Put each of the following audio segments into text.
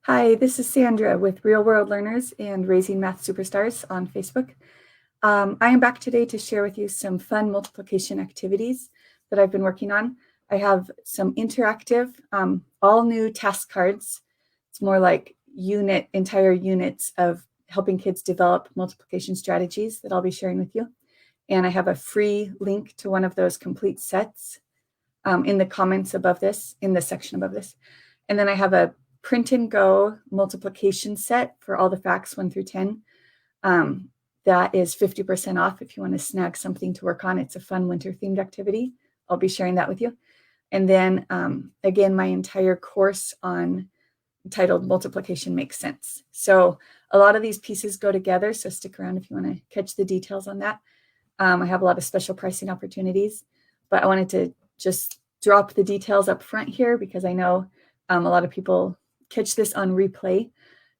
Hi, this is Sandra with Real World Learners and Raising Math Superstars on Facebook. I am back today to share with you some fun multiplication activities that I've been working on. I have some interactive, all new task cards. It's more like entire units of helping kids develop multiplication strategies that I'll be sharing with you. And I have a free link to one of those complete sets in the comments above this, in the section above this. And then I have a print and go multiplication set for all the facts 1 through 10. That is 50% off if you want to snag something to work on. It's a fun winter themed activity. I'll be sharing that with you. And then again, my entire course titled Multiplication Makes Sense. So a lot of these pieces go together. So stick around if you want to catch the details on that. I have a lot of special pricing opportunities, but I wanted to just drop the details up front here because I know a lot of people catch this on replay.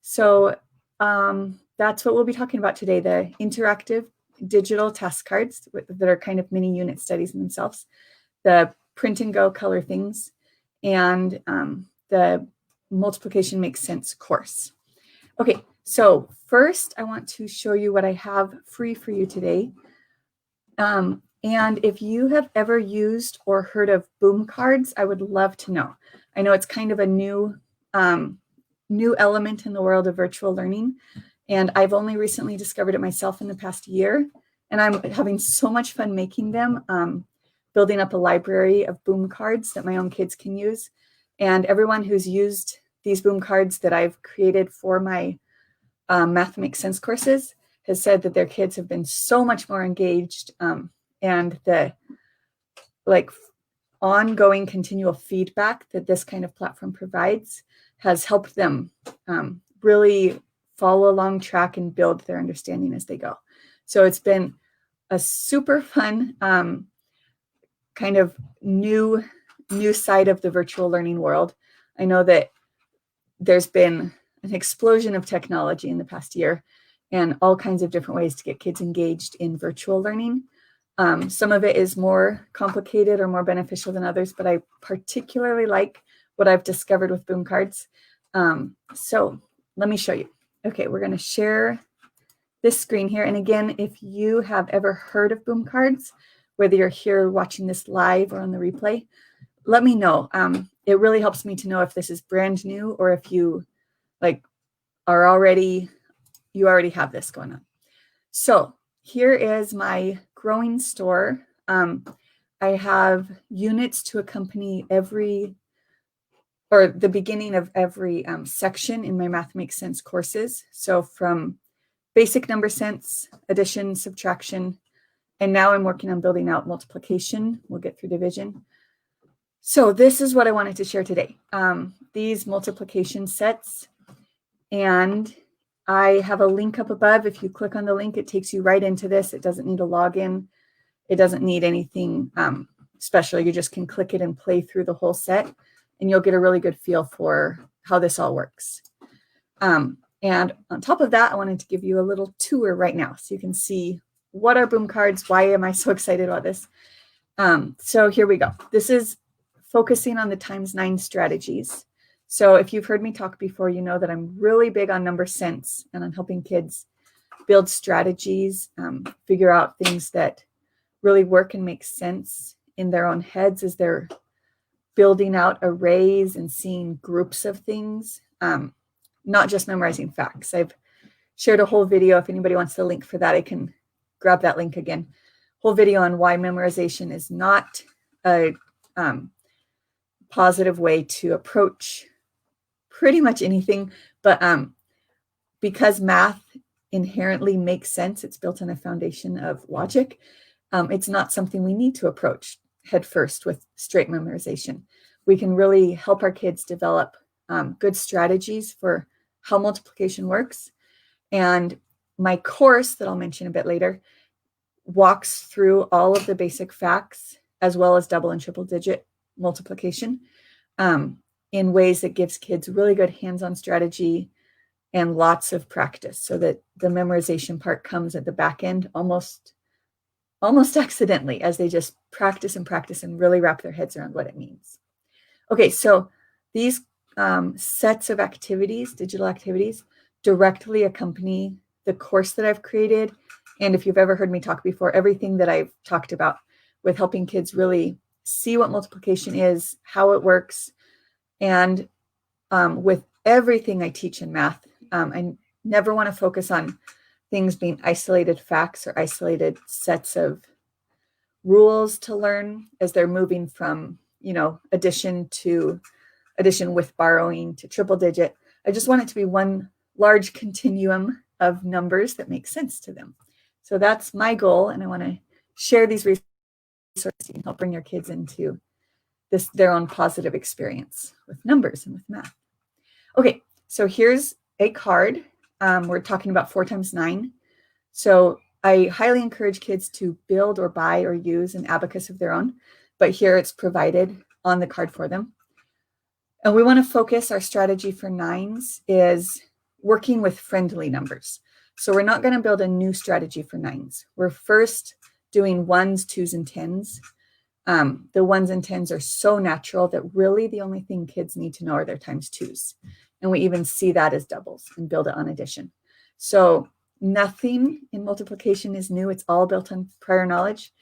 So that's what we'll be talking about today, the interactive digital task cards that are kind of mini unit studies in themselves, the print and go color things, and the Multiplication Makes Sense course. Okay, so first I want to show you what I have free for you today. And if you have ever used or heard of boom cards, I would love to know. I know it's kind of a new element in the world of virtual learning, and I've only recently discovered it myself in the past year, and I'm having so much fun making them, building up a library of boom cards that my own kids can use. And everyone who's used these boom cards that I've created for my Math Makes Sense courses has said that their kids have been so much more engaged, and the ongoing continual feedback that this kind of platform provides has helped them really follow along track and build their understanding as they go. So it's been a super fun kind of new side of the virtual learning world. I know that there's been an explosion of technology in the past year and all kinds of different ways to get kids engaged in virtual learning. Some of it is more complicated or more beneficial than others, but I particularly like what I've discovered with boom cards. So let me show you. Okay, we're going to share this screen here. And again, if you have ever heard of boom cards, whether you're here watching this live or on the replay, let me know. It really helps me to know if this is brand new or if you you already have this going on. So here is my growing store. I have units to accompany the beginning of every section in my Math Makes Sense courses. So from basic number sense, addition, subtraction, and now I'm working on building out multiplication. We'll get through division. So this is what I wanted to share today. These multiplication sets, and I have a link up above. If you click on the link, it takes you right into this. It doesn't need a login. It doesn't need anything special. You just can click it and play through the whole set, and you'll get a really good feel for how this all works. And on top of that, I wanted to give you a little tour right now so you can see what are boom cards, why am I so excited about this. So here we go. This is focusing on the ×9 strategies. So if you've heard me talk before, you know that I'm really big on number sense and on helping kids build strategies, figure out things that really work and make sense in their own heads as they're building out arrays and seeing groups of things, not just memorizing facts. I've shared a whole video. If anybody wants the link for that, I can grab that link again. Whole video on why memorization is not a positive way to approach pretty much anything, but because math inherently makes sense, it's built on a foundation of logic. It's not something we need to approach head first with straight memorization. We can really help our kids develop good strategies for how multiplication works. And my course that I'll mention a bit later walks through all of the basic facts as well as double and triple digit multiplication in ways that gives kids really good hands-on strategy and lots of practice, so that the memorization part comes at the back end almost accidentally as they just practice and practice and really wrap their heads around what it means. Okay, so these sets of activities, digital activities, directly accompany the course that I've created. And if you've ever heard me talk before, everything that I've talked about with helping kids really see what multiplication is, how it works, and with everything I teach in math, I never want to focus on things being isolated facts or isolated sets of rules to learn as they're moving from, addition with borrowing to triple digit. I just want it to be one large continuum of numbers that make sense to them. So that's my goal, and I want to share these resources and help bring your kids into their own positive experience with numbers and with math. Okay, so here's a card. We're talking about 4 times 9. So I highly encourage kids to build or buy or use an abacus of their own, but here it's provided on the card for them. And we want to focus our strategy for 9s is working with friendly numbers. So we're not going to build a new strategy for 9s. We're first doing 1s, 2s, and 10s. The 1s and 10s are so natural that really the only thing kids need to know are their times 2s. And we even see that as doubles and build it on addition. So nothing in multiplication is new. It's all built on prior knowledge.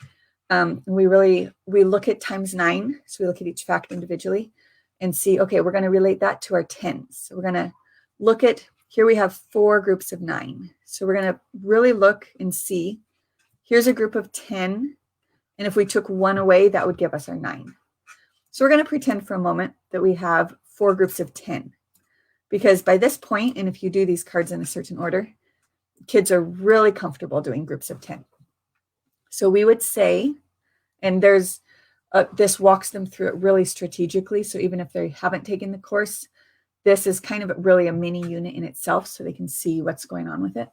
We look at times 9. So we look at each fact individually and see, okay, we're going to relate that to our 10s. So we're going to look at, here we have 4 groups of 9. So we're going to really look and see, here's a group of 10. And if we took 1 away, that would give us our 9. So we're going to pretend for a moment that we have 4 groups of 10. Because by this point, and if you do these cards in a certain order, kids are really comfortable doing groups of 10. So we would say, and this walks them through it really strategically. So even if they haven't taken the course, this is kind of really a mini unit in itself so they can see what's going on with it.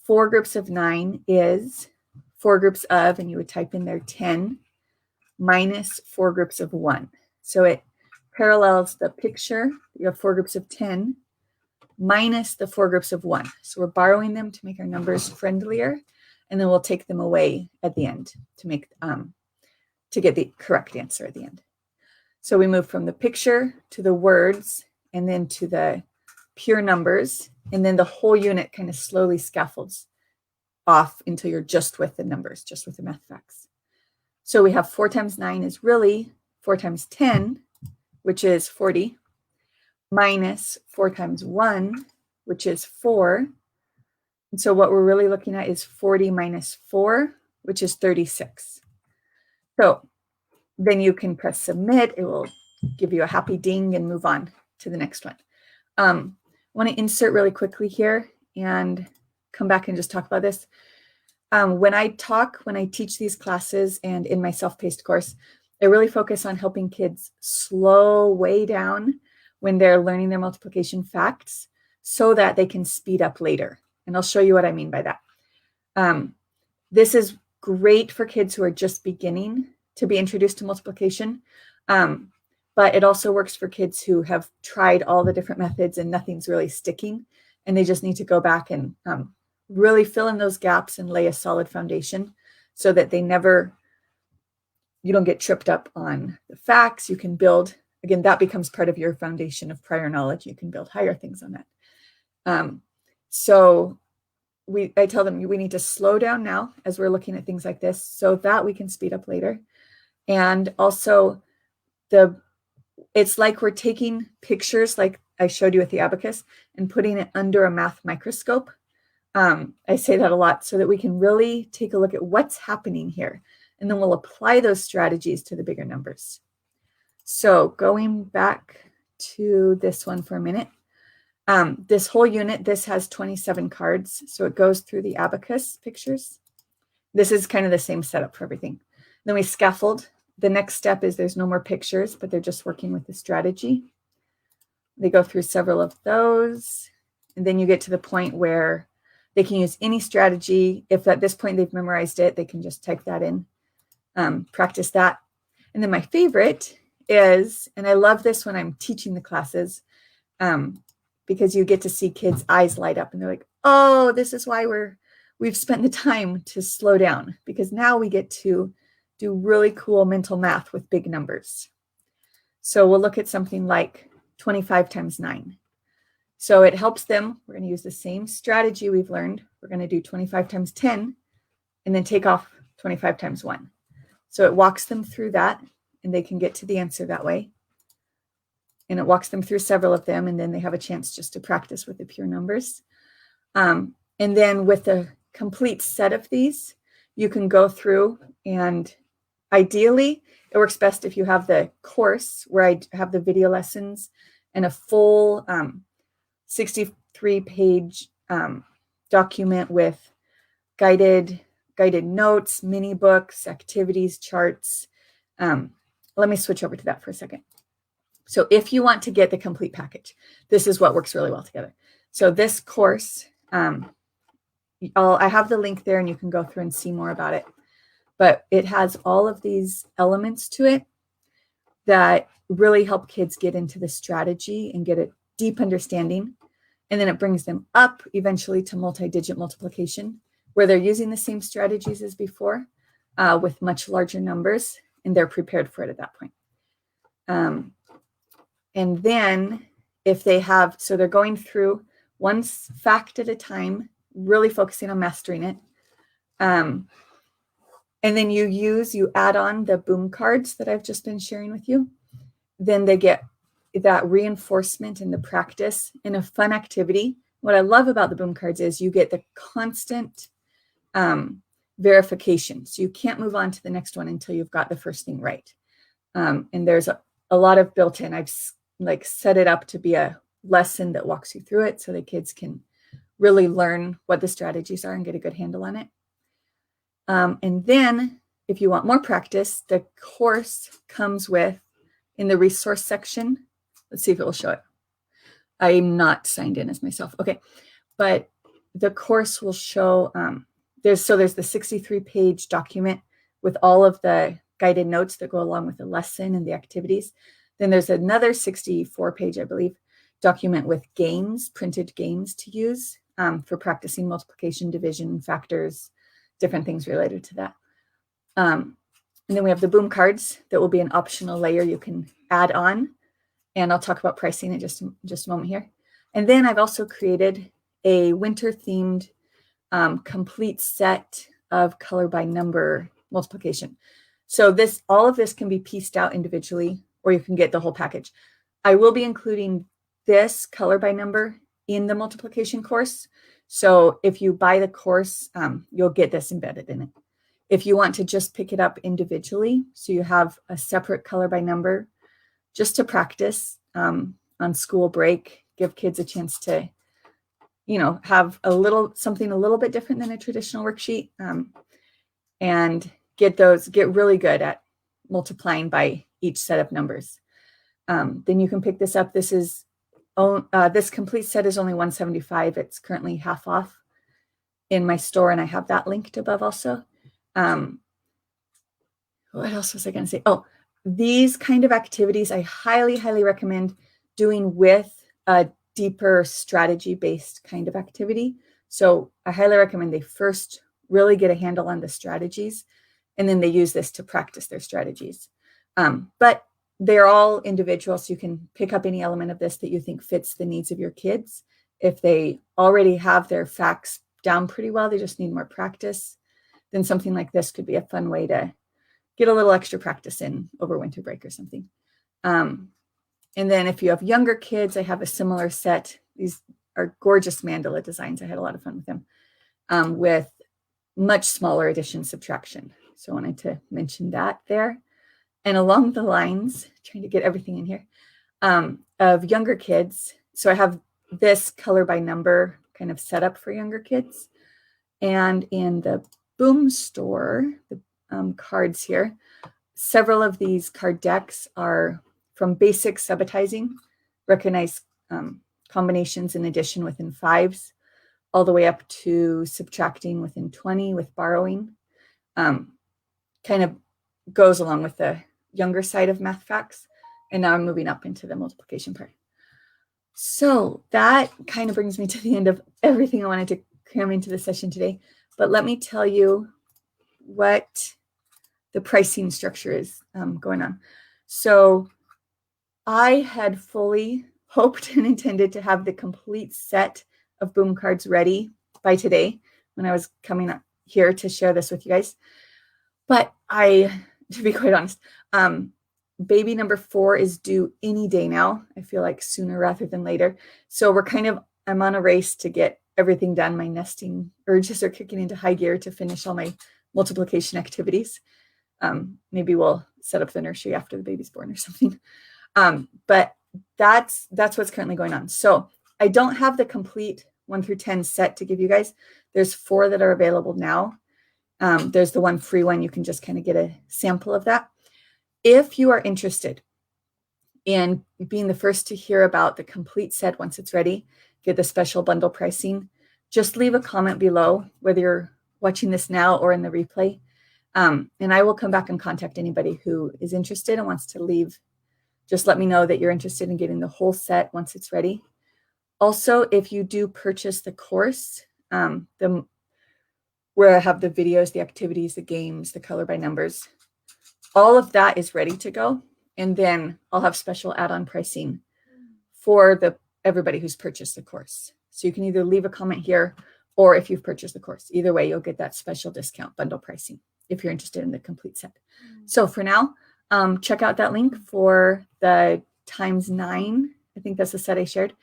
4 groups of 9 is 4 groups of, and you would type in there 10 minus 4 groups of 1. So it parallels the picture. You have 4 groups of 10 minus the 4 groups of 1. So we're borrowing them to make our numbers friendlier, and then we'll take them away at the end to get the correct answer at the end. So we move from the picture to the words and then to the pure numbers, and then the whole unit kind of slowly scaffolds off until you're just with the numbers, just with the math facts. So we have 4 times 9 is really 4 times 10, which is 40, minus 4 times 1, which is 4. And so what we're really looking at is 40 minus 4, which is 36. So then you can press submit. It will give you a happy ding and move on to the next one. I want to insert really quickly here and come back and just talk about this. When I teach these classes and in my self-paced course, I really focus on helping kids slow way down when they're learning their multiplication facts so that they can speed up later. And I'll show you what I mean by that. This is great for kids who are just beginning to be introduced to multiplication, but it also works for kids who have tried all the different methods and nothing's really sticking, and they just need to go back and really fill in those gaps and lay a solid foundation so that you don't get tripped up on the facts. You can build, again, that becomes part of your foundation of prior knowledge. You can build higher things on that. So I tell them we need to slow down now as we're looking at things like this so that we can speed up later. And also it's like we're taking pictures like I showed you with the abacus and putting it under a math microscope. I say that a lot so that we can really take a look at what's happening here. And then we'll apply those strategies to the bigger numbers. So going back to this one for a minute. This whole unit, this has 27 cards. So it goes through the abacus pictures. This is kind of the same setup for everything. Then we scaffold. The next step is there's no more pictures, but they're just working with the strategy. They go through several of those. And then you get to the point where they can use any strategy. If at this point they've memorized it, they can just type that in, practice that. And then my favorite is, and I love this when I'm teaching the classes, because you get to see kids' eyes light up and they're like, oh, this is why we've spent the time to slow down, because now we get to do really cool mental math with big numbers. So we'll look at something like 25 times 9. So it helps them. We're going to use the same strategy we've learned. We're going to do 25 times 10 and then take off 25 times 1. So it walks them through that, and they can get to the answer that way. And it walks them through several of them, and then they have a chance just to practice with the pure numbers. And then with a complete set of these, you can go through, and ideally, it works best if you have the course where I have the video lessons and a full 63-page document with guided notes, mini books, activities, charts. Let me switch over to that for a second. So if you want to get the complete package, this is what works really well together. So this course, I have the link there, and you can go through and see more about it. But it has all of these elements to it that really help kids get into the strategy and get a deep understanding. And then it brings them up eventually to multi-digit multiplication, where they're using the same strategies as before with much larger numbers, and they're prepared for it at that point. And then if they have, so they're going through one fact at a time, really focusing on mastering it. And then you add on the boom cards that I've just been sharing with you. Then they get that reinforcement in the practice in a fun activity. What I love about the boom cards is you get the constant verification. So you can't move on to the next one until you've got the first thing right. And there's a lot of built-in. I've set it up to be a lesson that walks you through it so the kids can really learn what the strategies are and get a good handle on it. And then if you want more practice, the course comes with, in the resource section, let's see if it will show it. I'm not signed in as myself. Okay. But the course will show, there's the 63-page document with all of the guided notes that go along with the lesson and the activities. Then there's another 64-page, I believe, document with games, printed games to use for practicing multiplication, division, factors, different things related to that. And then we have the boom cards that will be an optional layer you can add on. And I'll talk about pricing in just a moment here. And then I've also created a winter-themed complete set of color by number multiplication. So all of this can be pieced out individually, or you can get the whole package. I will be including this color by number in the multiplication course. So if you buy the course, you'll get this embedded in it. If you want to just pick it up individually, so you have a separate color by number, just to practice on school break, give kids a chance to, have something a little bit different than a traditional worksheet, and get really good at multiplying by each set of numbers. Then you can pick this up. This complete set is only $175. It's currently half off in my store, and I have that linked above also. What else was I going to say? Oh, these kind of activities I highly, highly recommend doing with a deeper strategy-based kind of activity. So I highly recommend they first really get a handle on the strategies, and then they use this to practice their strategies. But they're all individual, so you can pick up any element of this that you think fits the needs of your kids. If they already have their facts down pretty well, they just need more practice, then something like this could be a fun way to get a little extra practice in over winter break or something. And then if you have younger kids, I have a similar set. These are gorgeous mandala designs. I had a lot of fun with them, with much smaller addition, subtraction. So I wanted to mention that there. And along the lines, trying to get everything in here, of younger kids. So I have this color by number kind of set up for younger kids. And in the Boom store, the cards here, several of these card decks are from basic subitizing, recognize combinations in addition within 5s, all the way up to subtracting within 20 with borrowing. Kind of goes along with the younger side of math facts. And now I'm moving up into the multiplication part. So that kind of brings me to the end of everything I wanted to cram into the session today. But let me tell you what the pricing structure is going on. So I had fully hoped and intended to have the complete set of boom cards ready by today when I was coming up here to share this with you guys. But to be quite honest, baby number 4 is due any day now. I feel like sooner rather than later. So I'm on a race to get everything done. My nesting urges are kicking into high gear to finish all my multiplication activities. Maybe we'll set up the nursery after the baby's born or something. But that's what's currently going on. So I don't have the complete 1 through 10 set to give you guys. There's 4 that are available now. There's the one free one. You can just kind of get a sample of that. If you are interested in being the first to hear about the complete set once it's ready, get the special bundle pricing, just leave a comment below, whether you're watching this now or in the replay. And I will come back and contact anybody who is interested and wants to leave. Just let me know that you're interested in getting the whole set once it's ready. Also, if you do purchase the course, where I have the videos, the activities, the games, the color by numbers, all of that is ready to go. And then I'll have special add-on pricing for everybody who's purchased the course. So you can either leave a comment here, or if you've purchased the course, either way, you'll get that special discount bundle pricing if you're interested in the complete set. So for now, check out that link for the ×9. I think that's the set I shared.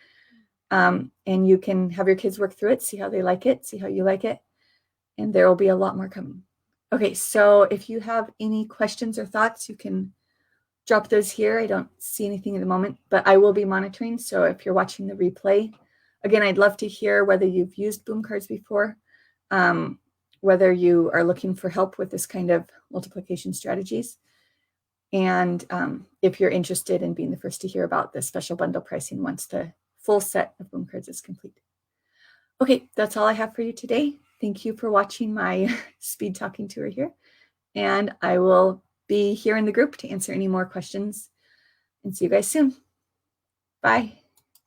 And you can have your kids work through it, see how they like it, see how you like it. And there will be a lot more coming. Okay, so if you have any questions or thoughts, you can drop those here. I don't see anything at the moment, but I will be monitoring. So if you're watching the replay, again, I'd love to hear whether you've used boom cards before, whether you are looking for help with this kind of multiplication strategies, and if you're interested in being the first to hear about the special bundle pricing once the full set of boom cards is complete. Okay, that's all I have for you today. Thank you for watching my speed talking tour here. And I will be here in the group to answer any more questions, and see you guys soon. Bye.